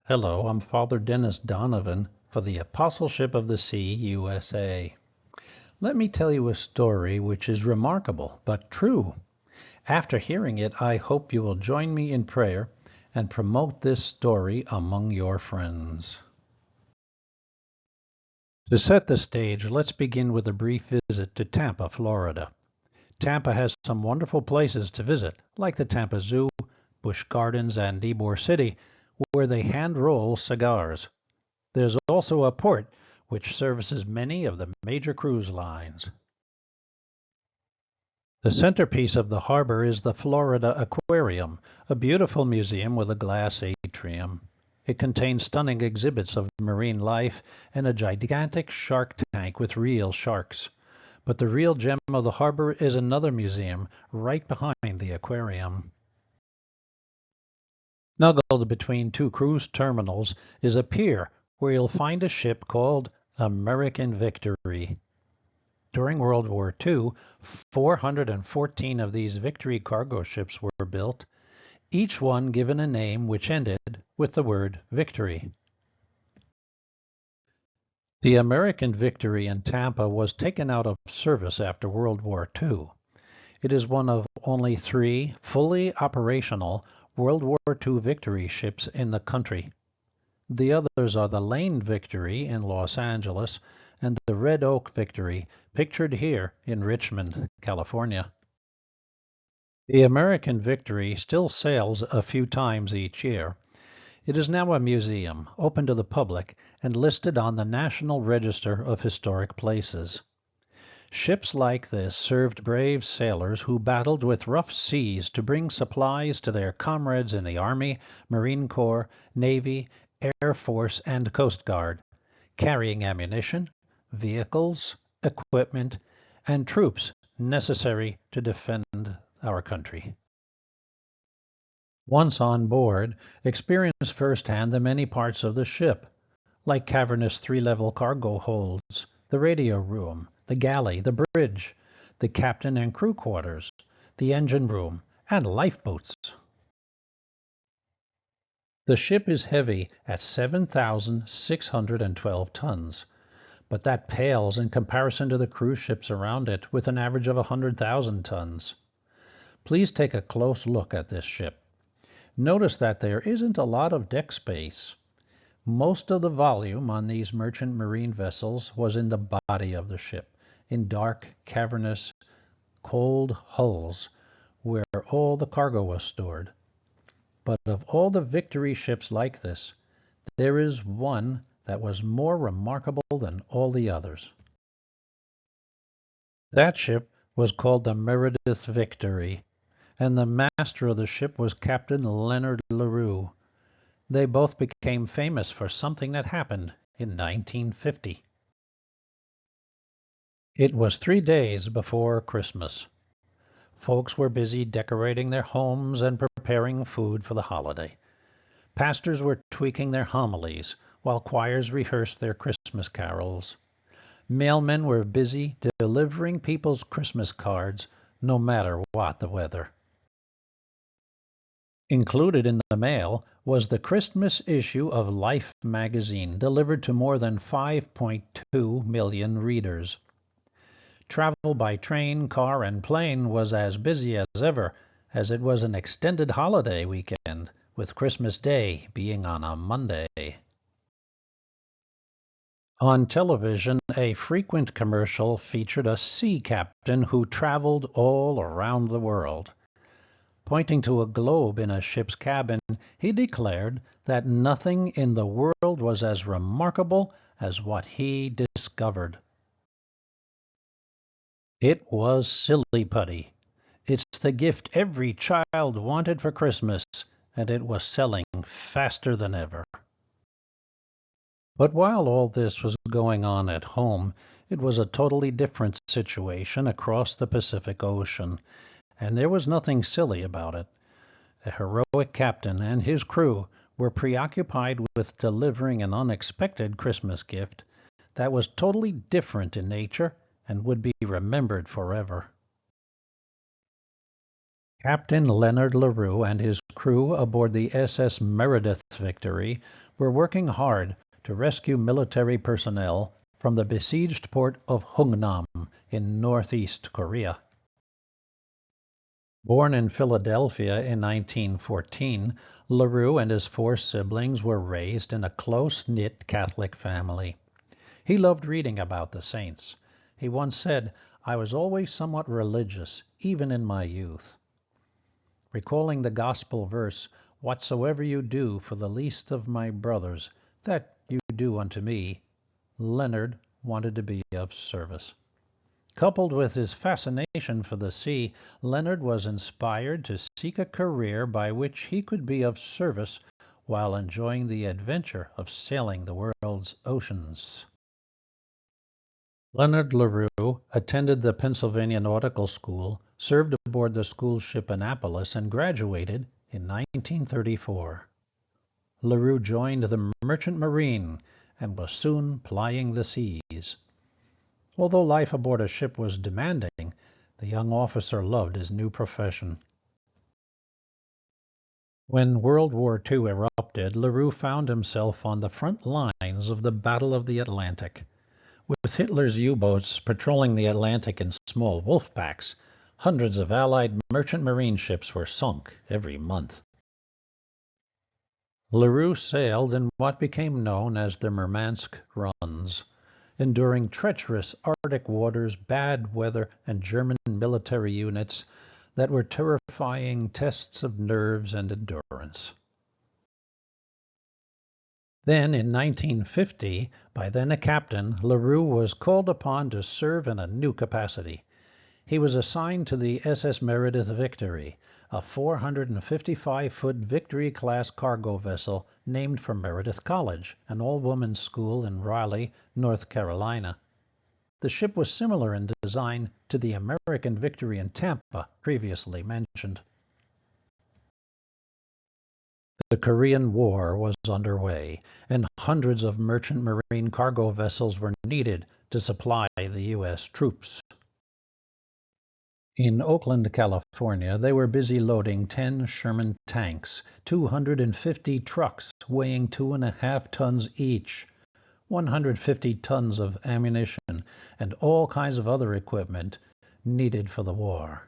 Hello, I'm Father Dennis Donovan for the Apostleship of the Sea, USA. Let me tell you a story which is remarkable but true. After hearing it, I hope you will join me in prayer and promote this story among your friends. To set the stage, let's begin with a brief visit to Tampa, Florida. Tampa has some wonderful places to visit, like the Tampa Zoo, Busch Gardens, and Ybor City, where they hand roll cigars. There's also a port which services many of the major cruise lines. The centerpiece of the harbor is the Florida Aquarium, a beautiful museum with a glass atrium. It contains stunning exhibits of marine life and a gigantic shark tank with real sharks. But the real gem of the harbor is another museum right behind the aquarium. Snuggled between two cruise terminals is a pier where you'll find a ship called American Victory. During World War II, 414 of these Victory cargo ships were built, each one given a name which ended with the word Victory. The American Victory in Tampa was taken out of service after World War II. It is one of only 3 fully operational World War II Victory ships in the country. The others are the Lane Victory in Los Angeles and the Red Oak Victory, pictured here in Richmond, California. The American Victory still sails a few times each year. It is now a museum, open to the public, and listed on the National Register of Historic Places. Ships like this served brave sailors who battled with rough seas to bring supplies to their comrades in the Army, Marine Corps, Navy, Air Force, and Coast Guard, carrying ammunition, vehicles, equipment, and troops necessary to defend our country. Once on board, experience firsthand the many parts of the ship, like cavernous 3-level cargo holds, the radio room, the galley, the bridge, the captain and crew quarters, the engine room, and lifeboats. The ship is heavy at 7,612 tons, but that pales in comparison to the cruise ships around it with an average of 100,000 tons. Please take a close look at this ship. Notice that there isn't a lot of deck space. Most of the volume on these merchant marine vessels was in the body of the ship, in dark, cavernous, cold hulls where all the cargo was stored. But of all the Victory ships like this, there is one that was more remarkable than all the others. That ship was called the Meredith Victory, and the master of the ship was Captain Leonard LaRue. They both became famous for something that happened in 1950. It was 3 days before Christmas. Folks were busy decorating their homes and preparing food for the holiday. Pastors were tweaking their homilies, while choirs rehearsed their Christmas carols. Mailmen were busy delivering people's Christmas cards, no matter what the weather. Included in the mail was the Christmas issue of Life magazine, delivered to more than 5.2 million readers. Travel by train, car, and plane was as busy as ever, as it was an extended holiday weekend, with Christmas Day being on a Monday. On television, a frequent commercial featured a sea captain who traveled all around the world. Pointing to a globe in a ship's cabin, he declared that nothing in the world was as remarkable as what he discovered. It was silly putty. It's the gift every child wanted for Christmas, and it was selling faster than ever. But while all this was going on at home, it was a totally different situation across the Pacific Ocean, and there was nothing silly about it. A heroic captain and his crew were preoccupied with delivering an unexpected Christmas gift that was totally different in nature and would be remembered forever. Captain Leonard LaRue and his crew aboard the SS Meredith Victory were working hard to rescue military personnel from the besieged port of Hungnam in northeast Korea. Born in Philadelphia in 1914, LaRue and his four siblings were raised in a close-knit Catholic family. He loved reading about the saints. He once said, "I was always somewhat religious, even in my youth." Recalling the gospel verse, "Whatsoever you do for the least of my brothers, that you do unto me," Leonard wanted to be of service. Coupled with his fascination for the sea, Leonard was inspired to seek a career by which he could be of service while enjoying the adventure of sailing the world's oceans. Leonard LaRue attended the Pennsylvania Nautical School, served aboard the school ship Annapolis, and graduated in 1934. LaRue joined the Merchant Marine and was soon plying the seas. Although life aboard a ship was demanding, the young officer loved his new profession. When World War II erupted, LaRue found himself on the front lines of the Battle of the Atlantic. With Hitler's U-boats patrolling the Atlantic in small wolf packs, hundreds of Allied merchant marine ships were sunk every month. LaRue sailed in what became known as the Murmansk runs, enduring treacherous Arctic waters, bad weather, and German military units that were terrifying tests of nerves and endurance. Then, in 1950, by then a captain, LaRue was called upon to serve in a new capacity. He was assigned to the SS Meredith Victory, a 455-foot Victory-class cargo vessel named for Meredith College, an all-women's school in Raleigh, North Carolina. The ship was similar in design to the American Victory in Tampa, previously mentioned. The Korean War was underway, and hundreds of merchant marine cargo vessels were needed to supply the U.S. troops. In Oakland, California, they were busy loading 10 Sherman tanks, 250 trucks weighing 2.5 tons each, 150 tons of ammunition, and all kinds of other equipment needed for the war.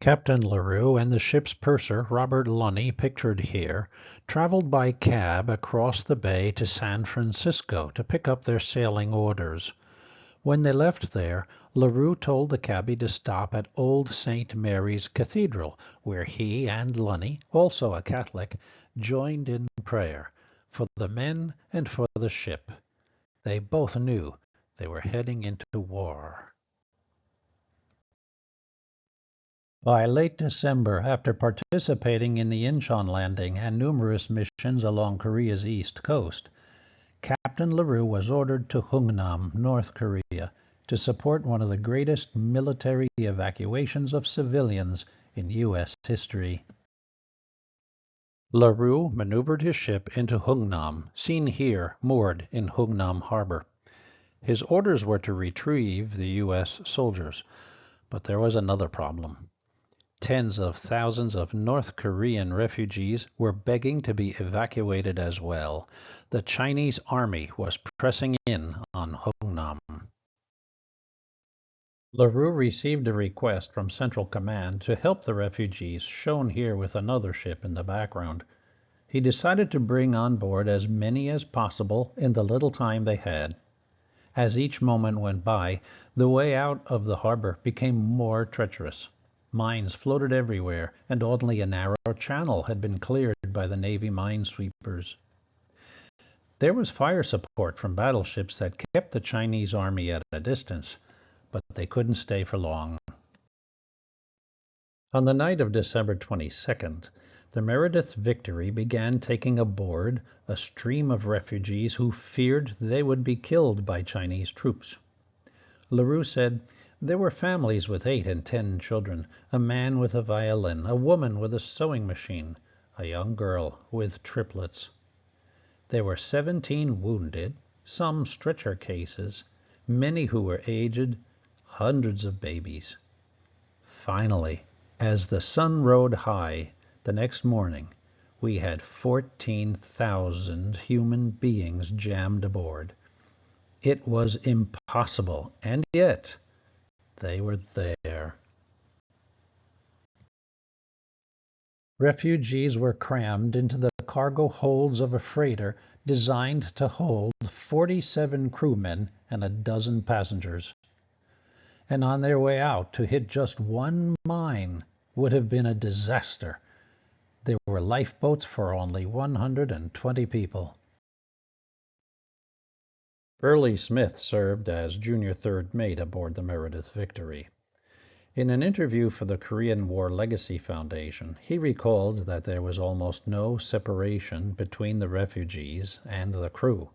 Captain LaRue and the ship's purser, Robert Lunny, pictured here, traveled by cab across the bay to San Francisco to pick up their sailing orders. When they left there, LaRue told the cabbie to stop at Old St. Mary's Cathedral, where he and Lunny, also a Catholic, joined in prayer for the men and for the ship. They both knew they were heading into war. By late December, after participating in the Incheon landing and numerous missions along Korea's east coast, Captain LaRue was ordered to Hungnam, North Korea, to support one of the greatest military evacuations of civilians in U.S. history. LaRue maneuvered his ship into Hungnam, seen here moored in Hungnam Harbor. His orders were to retrieve the U.S. soldiers, but there was another problem. Tens of thousands of North Korean refugees were begging to be evacuated as well. The Chinese army was pressing in on Hungnam. LaRue received a request from Central Command to help the refugees, shown here with another ship in the background. He decided to bring on board as many as possible in the little time they had. As each moment went by, the way out of the harbor became more treacherous. Mines floated everywhere, and only a narrow channel had been cleared by the Navy minesweepers. There was fire support from battleships that kept the Chinese army at a distance, but they couldn't stay for long. On the night of December 22nd, the Meredith Victory began taking aboard a stream of refugees who feared they would be killed by Chinese troops. LaRue said, "There were families with 8 and 10 children, a man with a violin, a woman with a sewing machine, a young girl with triplets. There were 17 wounded, some stretcher cases, many who were aged, hundreds of babies. Finally, As the sun rode high the next morning, we had 14,000 human beings jammed aboard. It was impossible, and yet they were there. Refugees were crammed into the cargo holds of a freighter designed to hold 47 crewmen and a dozen passengers. And on their way out, to hit just one mine would have been a disaster. There were lifeboats for only 120 people. Burley Smith served as junior third mate aboard the Meredith Victory. In an interview for the Korean War Legacy Foundation, he recalled that there was almost no separation between the refugees and the crew.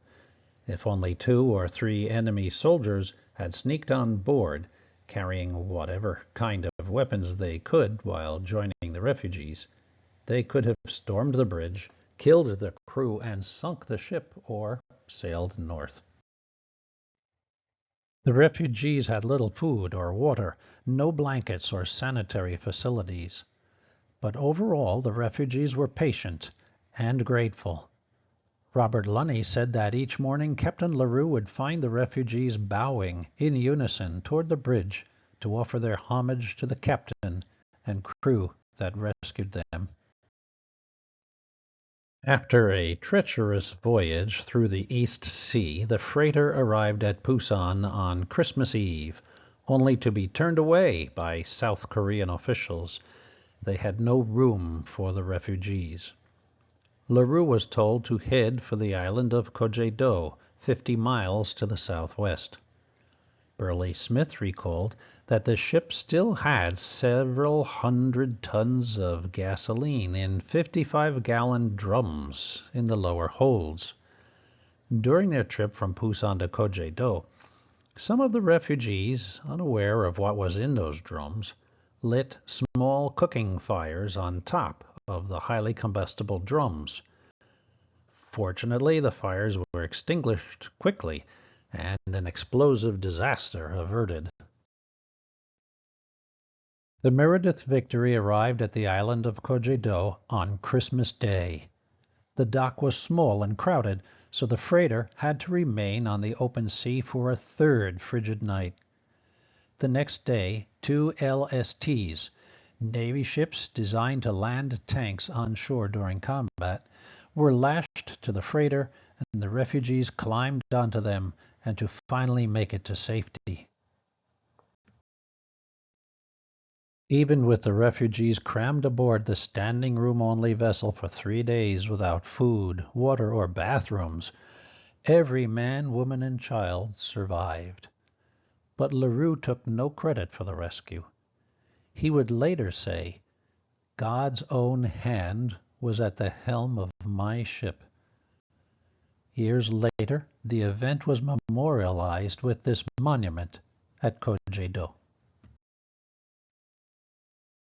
If only 2 or 3 enemy soldiers had sneaked on board, carrying whatever kind of weapons they could while joining the refugees, they could have stormed the bridge, killed the crew, and sunk the ship, or sailed north. The refugees had little food or water, no blankets or sanitary facilities. But overall, the refugees were patient and grateful. Robert Lunny said that each morning Captain LaRue would find the refugees bowing in unison toward the bridge to offer their homage to the captain and crew that rescued them. After a treacherous voyage through the East Sea, the freighter arrived at Busan on Christmas Eve, only to be turned away by South Korean officials. They had no room for the refugees. LaRue was told to head for the island of Kojedo, 50 miles to the southwest. Burley Smith recalled that the ship still had several hundred tons of gasoline in 55-gallon drums in the lower holds. During their trip from Busan to Kojedo, some of the refugees, unaware of what was in those drums, lit small cooking fires on top of the highly combustible drums. Fortunately, the fires were extinguished quickly and an explosive disaster averted. The Meredith Victory arrived at the island of Kojedo on Christmas Day. The dock was small and crowded, so the freighter had to remain on the open sea for a third frigid night. The next day, 2 LSTs, Navy ships designed to land tanks on shore during combat, were lashed to the freighter, and the refugees climbed onto them and to finally make it to safety. Even with the refugees crammed aboard the standing room only vessel for 3 days without food, water, or bathrooms, every man, woman, and child survived. But LaRue took no credit for the rescue. He would later say, "God's own hand was at the helm of my ship." Years later, the event was memorialized with this monument at Kojedo.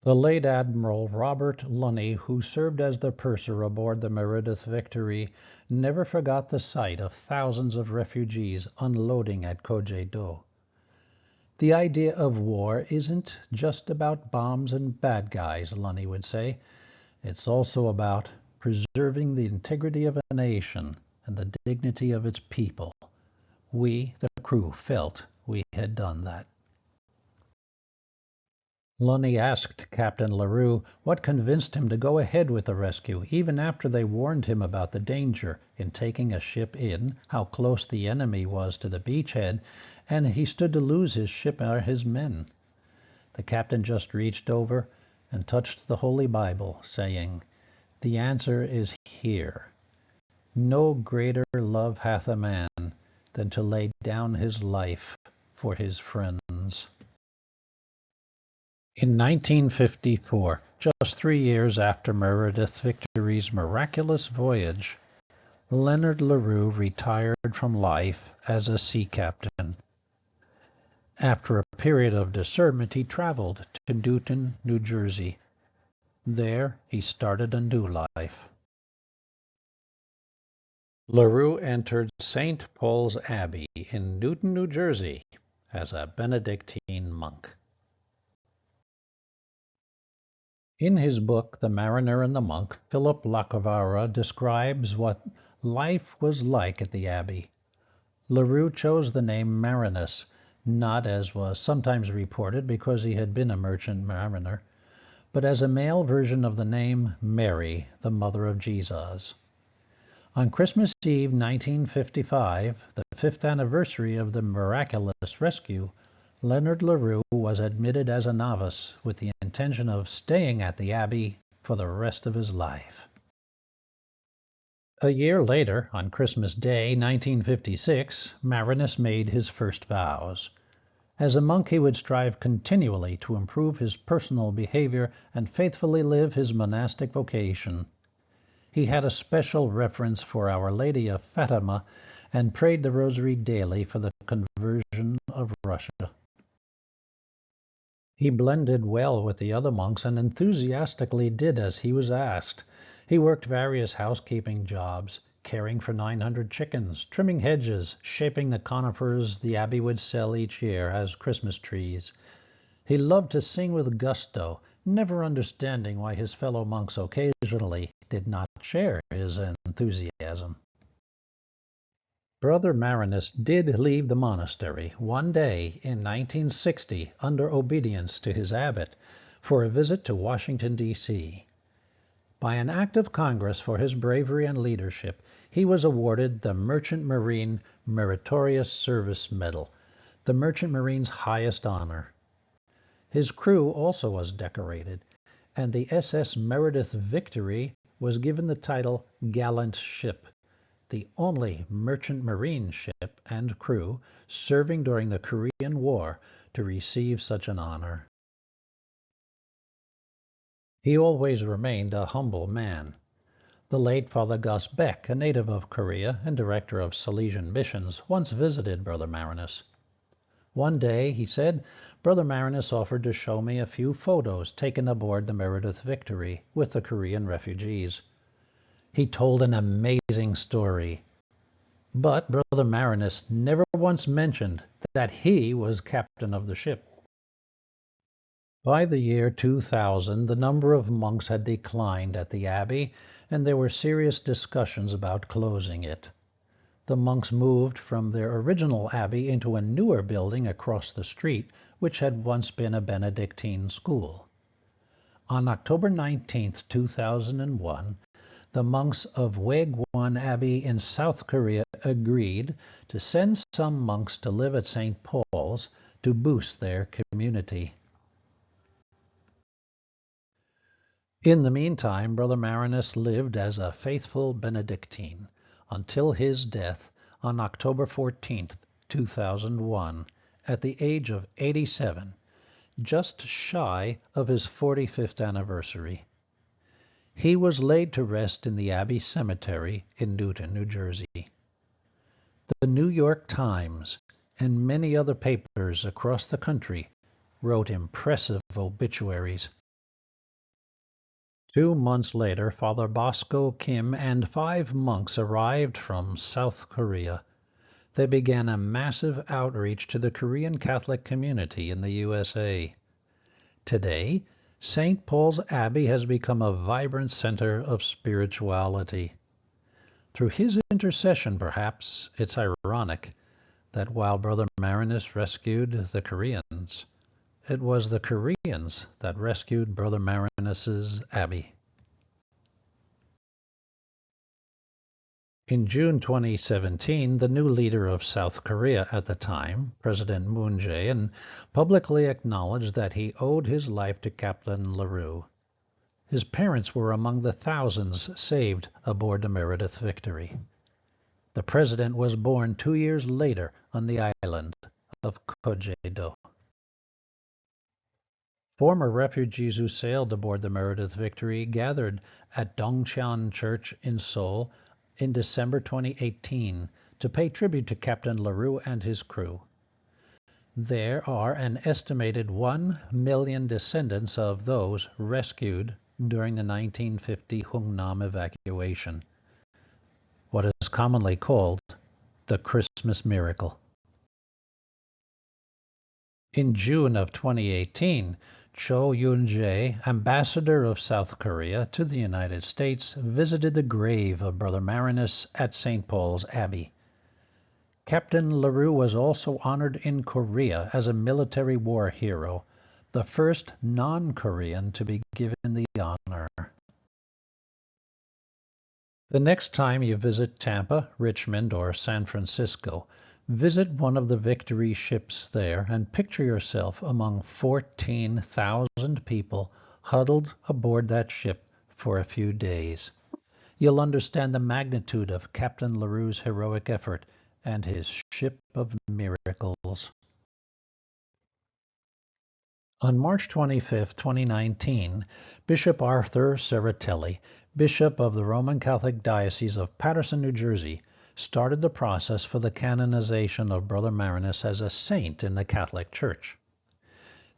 The late Admiral Robert Lunny, who served as the purser aboard the Meredith Victory, never forgot the sight of thousands of refugees unloading at Kojedo. The idea of war isn't just about bombs and bad guys, Lunny would say. It's also about preserving the integrity of a nation and the dignity of its people. We, the crew, felt we had done that. Lunny asked Captain LaRue what convinced him to go ahead with the rescue, even after they warned him about the danger in taking a ship in, how close the enemy was to the beachhead, and he stood to lose his ship or his men. The captain just reached over and touched the Holy Bible, saying, "The answer is here. No greater love hath a man than to lay down his life for his friends." In 1954, just 3 years after Meredith Victory's miraculous voyage, Leonard LaRue retired from life as a sea captain. After a period of discernment, he traveled to Newton, New Jersey. There, he started a new life. LaRue entered St. Paul's Abbey in Newton, New Jersey, as a Benedictine monk. In his book, The Mariner and the Monk, Philip Lacovara describes what life was like at the Abbey. LaRue chose the name Marinus, not, as was sometimes reported, because he had been a merchant mariner, but as a male version of the name Mary, the mother of Jesus. On Christmas Eve 1955, the 5th anniversary of the miraculous rescue, Leonard LaRue was admitted as a novice with the intention of staying at the Abbey for the rest of his life. A year later, on Christmas Day 1956, Marinus made his first vows. As a monk, he would strive continually to improve his personal behavior and faithfully live his monastic vocation. He had a special reverence for Our Lady of Fatima and prayed the rosary daily for the conversion of Russia. He blended well with the other monks and enthusiastically did as he was asked. He worked various housekeeping jobs, caring for 900 chickens, trimming hedges, shaping the conifers the abbey would sell each year as Christmas trees. He loved to sing with gusto, never understanding why his fellow monks occasionally did not share his enthusiasm. Brother Marinus did leave the monastery one day in 1960 under obedience to his abbot for a visit to Washington, D.C. By an act of Congress for his bravery and leadership, he was awarded the Merchant Marine Meritorious Service Medal, the Merchant Marine's highest honor. His crew also was decorated, and the SS Meredith Victory was given the title Gallant Ship, the only merchant marine ship and crew serving during the Korean War to receive such an honor. He always remained a humble man. The late Father Gus Beck, a native of Korea and director of Salesian missions, once visited Brother Marinus. One day, he said, Brother Marinus offered to show me a few photos taken aboard the Meredith Victory with the Korean refugees. He told an amazing story. But Brother Marinus never once mentioned that he was captain of the ship. By the year 2000, the number of monks had declined at the Abbey, and there were serious discussions about closing it. The monks moved from their original abbey into a newer building across the street, which had once been a Benedictine school. On October 19, 2001, the monks of Waegwon Abbey in South Korea agreed to send some monks to live at St. Paul's to boost their community. In the meantime, Brother Marinus lived as a faithful Benedictine until his death on October 14, 2001, at the age of 87, just shy of his 45th anniversary. He was laid to rest in the Abbey Cemetery in Newton, New Jersey. The New York Times and many other papers across the country wrote impressive obituaries. 2 months later, Father Bosco Kim and 5 monks arrived from South Korea. They began a massive outreach to the Korean Catholic community in the USA. Today, St. Paul's Abbey has become a vibrant center of spirituality. Through his intercession, perhaps, it's ironic that while Brother Marinus rescued the Koreans, it was the Koreans that rescued Brother Marinus's Abbey. In June 2017, the new leader of South Korea at the time, President Moon Jae-in, publicly acknowledged that he owed his life to Captain LaRue. His parents were among the thousands saved aboard the Meredith Victory. The president was born 2 years later on the island of Kojedo. Former refugees who sailed aboard the Meredith Victory gathered at Dongcheon Church in Seoul in December 2018 to pay tribute to Captain LaRue and his crew. There are an estimated 1 million descendants of those rescued during the 1950 Hungnam evacuation, what is commonly called the Christmas miracle. In June of 2018, Cho Yoon-jae, ambassador of South Korea to the United States, visited the grave of Brother Marinus at St. Paul's Abbey. Captain LaRue was also honored in Korea as a military war hero, the first non-Korean to be given the honor. The next time you visit Tampa, Richmond, or San Francisco, visit one of the Victory ships there and picture yourself among 14,000 people huddled aboard that ship for a few days. You'll understand the magnitude of Captain LaRue's heroic effort and his ship of miracles. On March 25, 2019, Bishop Arthur Serratelli, Bishop of the Roman Catholic Diocese of Paterson, New Jersey, started the process for the canonization of Brother Marinus as a saint in the Catholic Church.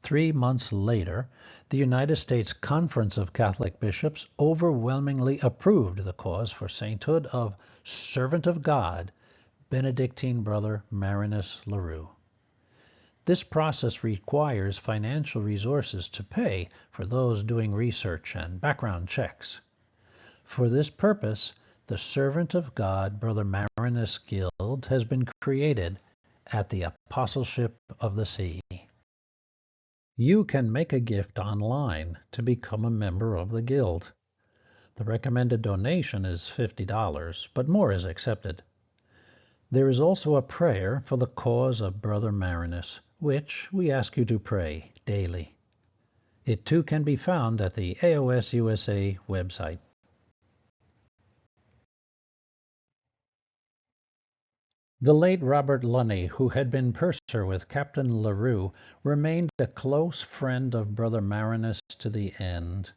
3 months later, the United States Conference of Catholic Bishops overwhelmingly approved the cause for sainthood of Servant of God, Benedictine Brother Marinus LaRue. This process requires financial resources to pay for those doing research and background checks. For this purpose, the Servant of God Brother Marinus Guild has been created at the Apostleship of the Sea. You can make a gift online to become a member of the Guild. The recommended donation is $50, but more is accepted. There is also a prayer for the cause of Brother Marinus, which we ask you to pray daily. It too can be found at the AOS USA website. The late Robert Lunney, who had been purser with Captain LaRue, remained a close friend of Brother Marinus to the end.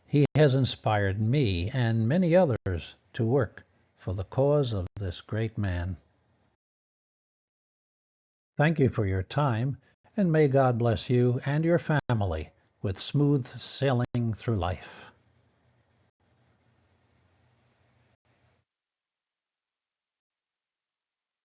He has inspired me and many others to work for the cause of this great man. Thank you for your time, and may God bless you and your family with smooth sailing through life.